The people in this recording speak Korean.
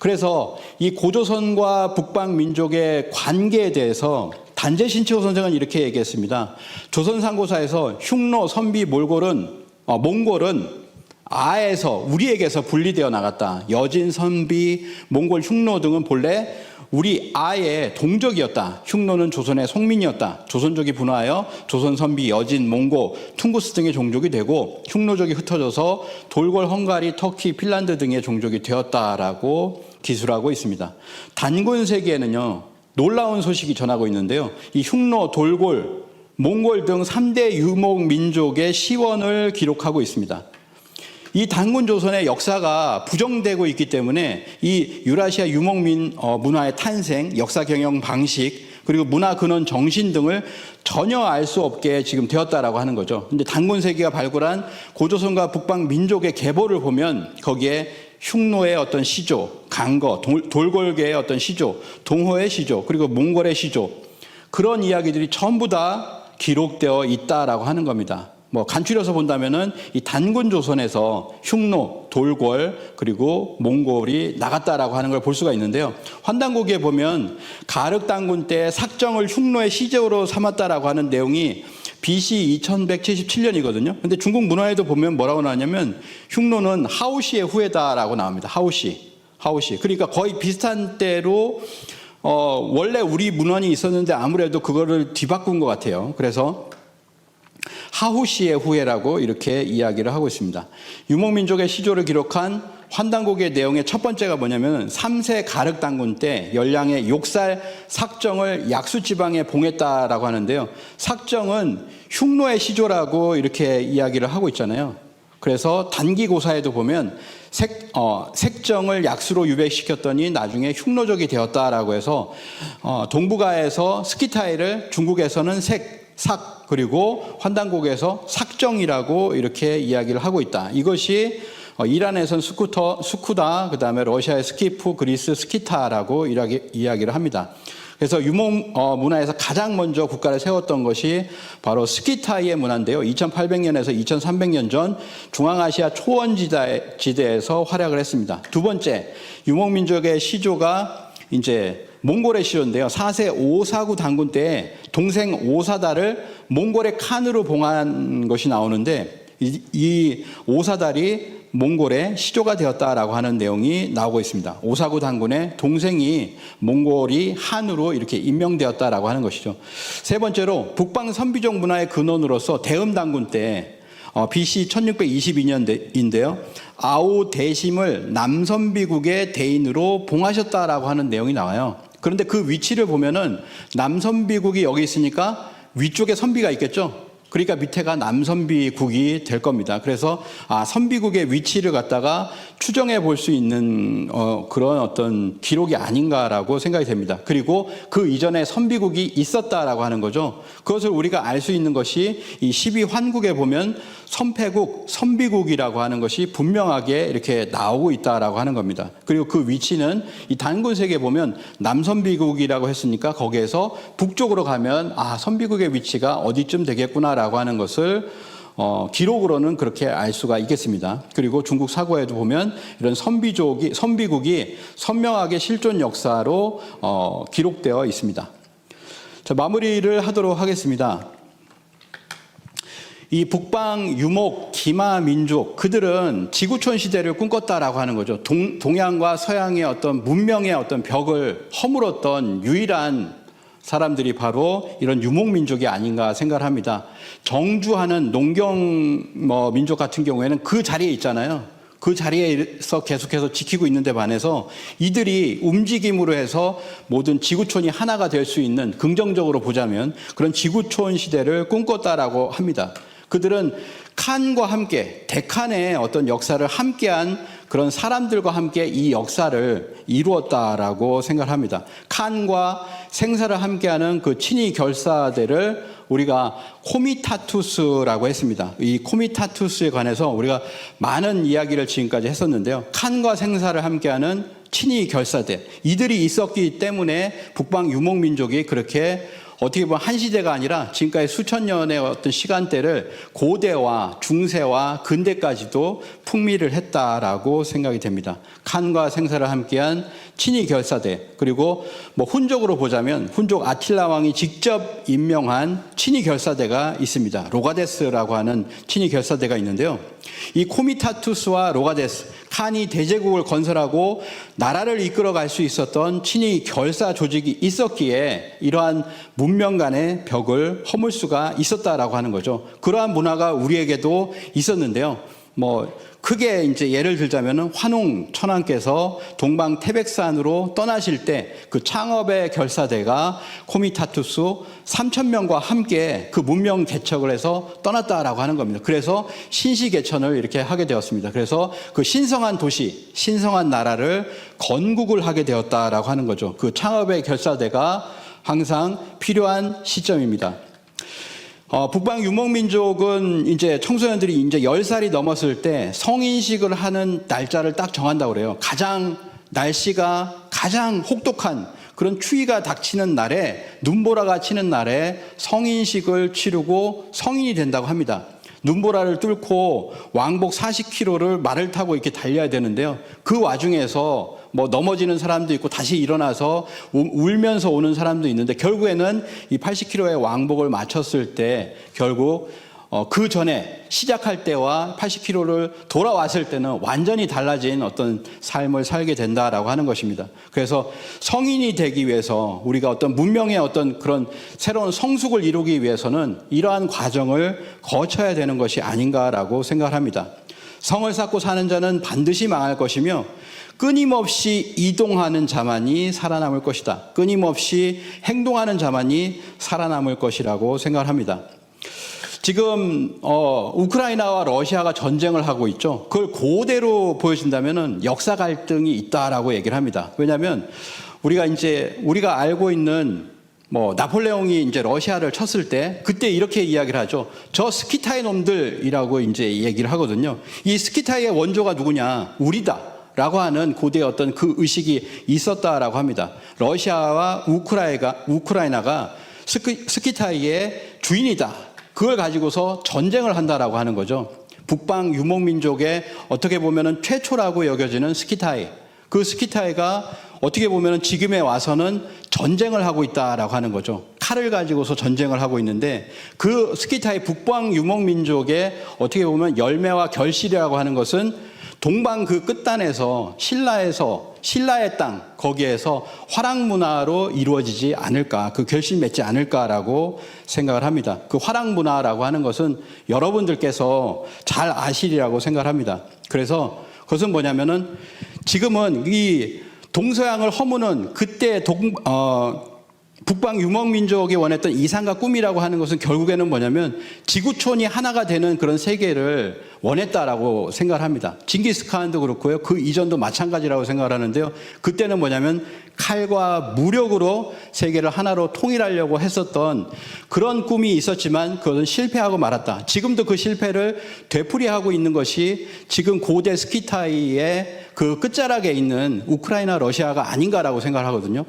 그래서 이 고조선과 북방민족의 관계에 대해서 단재신치호 선생은 이렇게 얘기했습니다. 조선상고사에서 흉노, 선비, 몽골은 아에서 우리에게서 분리되어 나갔다. 여진, 선비, 몽골, 흉노 등은 본래 우리 아의 동족이었다. 흉노는 조선의 속민이었다. 조선족이 분화하여 조선, 선비, 여진, 몽고, 퉁구스 등의 종족이 되고 흉노족이 흩어져서 돌골, 헝가리, 터키, 핀란드 등의 종족이 되었다라고 기술하고 있습니다. 단군 세기에는요, 놀라운 소식이 전하고 있는데요. 이 흉노, 돌골, 몽골 등 3대 유목 민족의 시원을 기록하고 있습니다. 이 단군 조선의 역사가 부정되고 있기 때문에 이 유라시아 유목 문화의 탄생, 역사 경영 방식, 그리고 문화 근원 정신 등을 전혀 알 수 없게 지금 되었다라고 하는 거죠. 근데 단군 세기가 발굴한 고조선과 북방 민족의 계보를 보면 거기에 흉노의 어떤 시조, 강거, 돌골계의 어떤 시조, 동호의 시조, 그리고 몽골의 시조, 그런 이야기들이 전부 다 기록되어 있다라고 하는 겁니다. 간추려서 본다면은 이 단군 조선에서 흉노, 돌골, 그리고 몽골이 나갔다라고 하는 걸 볼 수가 있는데요. 환단고기에 보면 가륵 단군 때 삭정을 흉노의 시제로 삼았다라고 하는 내용이 BC 2177년이거든요. 근데 중국 문화에도 보면 뭐라고 나왔냐면 흉노는 하오시의 후예다라고 나옵니다. 하오시. 그러니까 거의 비슷한 때로 원래 우리 문헌이 있었는데 아무래도 그거를 뒤바꾼 것 같아요. 그래서 하후시의 후예라고 이렇게 이야기를 하고 있습니다. 유목민족의 시조를 기록한 환단고기의 내용의 첫 번째가 뭐냐면 3세 가륵 단군 때 열량의 욕살 삭정을 약수지방에 봉했다라고 하는데요. 삭정은 흉노의 시조라고 이렇게 이야기를 하고 있잖아요. 그래서 단기고사에도 보면 색정을 약수로 유배시켰더니 나중에 흉노족이 되었다라고 해서 동북아에서 스키타이를 중국에서는 삭, 그리고 환단고기에서 삭정이라고 이렇게 이야기를 하고 있다. 이것이 이란에서는 수쿠다, 그 다음에 러시아의 스키프, 그리스 스키타라고 이야기를 합니다. 그래서 유목 문화에서 가장 먼저 국가를 세웠던 것이 바로 스키타이의 문화인데요. 2800년에서 2300년 전 중앙아시아 초원지대에서 활약을 했습니다. 두 번째, 유목민족의 시조가 이제 몽골의 시조인데요. 4세 오사구 단군 때 동생 오사달을 몽골의 칸으로 봉한 것이 나오는데 이 오사달이 몽골의 시조가 되었다라고 하는 내용이 나오고 있습니다. 오사구 단군의 동생이 몽골이 한으로 이렇게 임명되었다라고 하는 것이죠. 세 번째로 북방 선비족 문화의 근원으로서 대음 단군 때 BC 1622년인데요. 아오 대심을 남선비국의 대인으로 봉하셨다라고 하는 내용이 나와요. 그런데 그 위치를 보면은 남선비국이 여기 있으니까 위쪽에 선비가 있겠죠. 그러니까 밑에가 남선비국이 될 겁니다. 그래서 선비국의 위치를 갖다가 추정해 볼 수 있는 그런 어떤 기록이 아닌가라고 생각이 됩니다. 그리고 그 이전에 선비국이 있었다라고 하는 거죠. 그것을 우리가 알 수 있는 것이 이 12환국에 보면 선패국, 선비국이라고 하는 것이 분명하게 이렇게 나오고 있다라고 하는 겁니다. 그리고 그 위치는 이 단군색에 보면 남선비국이라고 했으니까 거기에서 북쪽으로 가면 선비국의 위치가 어디쯤 되겠구나라고 하는 것을 기록으로는 그렇게 알 수가 있겠습니다. 그리고 중국 사고에도 보면 이런 선비국이 선명하게 실존 역사로 기록되어 있습니다. 자, 마무리를 하도록 하겠습니다. 이 북방 유목 기마 민족, 그들은 지구촌 시대를 꿈꿨다라고 하는 거죠. 동양과 서양의 어떤 문명의 어떤 벽을 허물었던 유일한 사람들이 바로 이런 유목민족이 아닌가 생각을 합니다. 정주하는 농경 민족 같은 경우에는 그 자리에 있잖아요. 그 자리에서 계속해서 지키고 있는데 반해서 이들이 움직임으로 해서 모든 지구촌이 하나가 될 수 있는, 긍정적으로 보자면 그런 지구촌 시대를 꿈꿨다라고 합니다. 그들은 칸과 함께, 대칸의 어떤 역사를 함께한 그런 사람들과 함께 이 역사를 이루었다라고 생각합니다. 칸과 생사를 함께하는 그 친위 결사대를 우리가 코미타투스라고 했습니다. 이 코미타투스에 관해서 우리가 많은 이야기를 지금까지 했었는데요. 칸과 생사를 함께하는 친위 결사대, 이들이 있었기 때문에 북방 유목민족이 그렇게 어떻게 보면 한 시대가 아니라 지금까지 수천 년의 어떤 시간대를 고대와 중세와 근대까지도 풍미를 했다라고 생각이 됩니다. 칸과 생사를 함께한 친위 결사대, 그리고 뭐 훈족으로 보자면 훈족 아틸라 왕이 직접 임명한 친위 결사대가 있습니다. 로가데스라고 하는 친위 결사대가 있는데요. 이 코미타투스와 로가데스, 칸이 대제국을 건설하고 나라를 이끌어갈 수 있었던 친위 결사 조직이 있었기에 이러한 문명 간의 벽을 허물 수가 있었다라고 하는 거죠. 그러한 문화가 우리에게도 있었는데요. 뭐 크게 이제 예를 들자면은 환웅 천왕께서 동방 태백산으로 떠나실 때 그 창업의 결사대가 코미타투스 3,000명과 함께 그 문명 개척을 해서 떠났다라고 하는 겁니다. 그래서 신시개천을 이렇게 하게 되었습니다. 그래서 그 신성한 도시, 신성한 나라를 건국을 하게 되었다라고 하는 거죠. 그 창업의 결사대가 항상 필요한 시점입니다. 북방 유목민족은 이제 청소년들이 이제 10살이 넘었을 때 성인식을 하는 날짜를 딱 정한다고 그래요. 날씨가 가장 혹독한 그런 추위가 닥치는 날에, 눈보라가 치는 날에 성인식을 치르고 성인이 된다고 합니다. 눈보라를 뚫고 왕복 40km를 말을 타고 이렇게 달려야 되는데요. 그 와중에서 뭐 넘어지는 사람도 있고 다시 일어나서 울면서 오는 사람도 있는데 결국에는 이 80km의 왕복을 마쳤을 때 결국 그 전에 시작할 때와 80km를 돌아왔을 때는 완전히 달라진 어떤 삶을 살게 된다라고 하는 것입니다. 그래서 성인이 되기 위해서 우리가 어떤 문명의 어떤 그런 새로운 성숙을 이루기 위해서는 이러한 과정을 거쳐야 되는 것이 아닌가라고 생각을 합니다. 성을 쌓고 사는 자는 반드시 망할 것이며 끊임없이 이동하는 자만이 살아남을 것이다. 끊임없이 행동하는 자만이 살아남을 것이라고 생각을 합니다. 지금 우크라이나와 러시아가 전쟁을 하고 있죠. 그걸 그대로 보여준다면은 역사 갈등이 있다라고 얘기를 합니다. 왜냐하면 우리가 알고 있는 뭐 나폴레옹이 이제 러시아를 쳤을 때 그때 이렇게 이야기를 하죠. 저 스키타이 놈들이라고 이제 얘기를 하거든요. 이 스키타이의 원조가 누구냐? 우리다라고 하는 고대의 어떤 그 의식이 있었다라고 합니다. 러시아와 우크라이나가 스키타이의 주인이다. 그걸 가지고서 전쟁을 한다라고 하는 거죠. 북방 유목민족의 어떻게 보면은 최초라고 여겨지는 스키타이. 그 스키타이가 어떻게 보면은 지금에 와서는 전쟁을 하고 있다라고 하는 거죠. 칼을 가지고서 전쟁을 하고 있는데 그 스키타이 북방 유목민족의 어떻게 보면 열매와 결실이라고 하는 것은 동방 그 끝단에서 신라의 땅 거기에서 화락 문화로 이루어지지 않을까, 그 결실 맺지 않을까라고 생각을 합니다. 그 화락 문화라고 하는 것은 여러분들께서 잘 아시리라고 생각을 합니다. 그래서 그것은 뭐냐면은 지금은 이 동서양을 허무는 그때 북방 유목민족이 원했던 이상과 꿈이라고 하는 것은 결국에는 뭐냐면 지구촌이 하나가 되는 그런 세계를 원했다라고 생각을 합니다. 징기스칸도 그렇고요. 그 이전도 마찬가지라고 생각을 하는데요. 그때는 뭐냐면 칼과 무력으로 세계를 하나로 통일하려고 했었던 그런 꿈이 있었지만 그것은 실패하고 말았다. 지금도 그 실패를 되풀이하고 있는 것이 지금 고대 스키타이의 그 끝자락에 있는 우크라이나, 러시아가 아닌가라고 생각을 하거든요.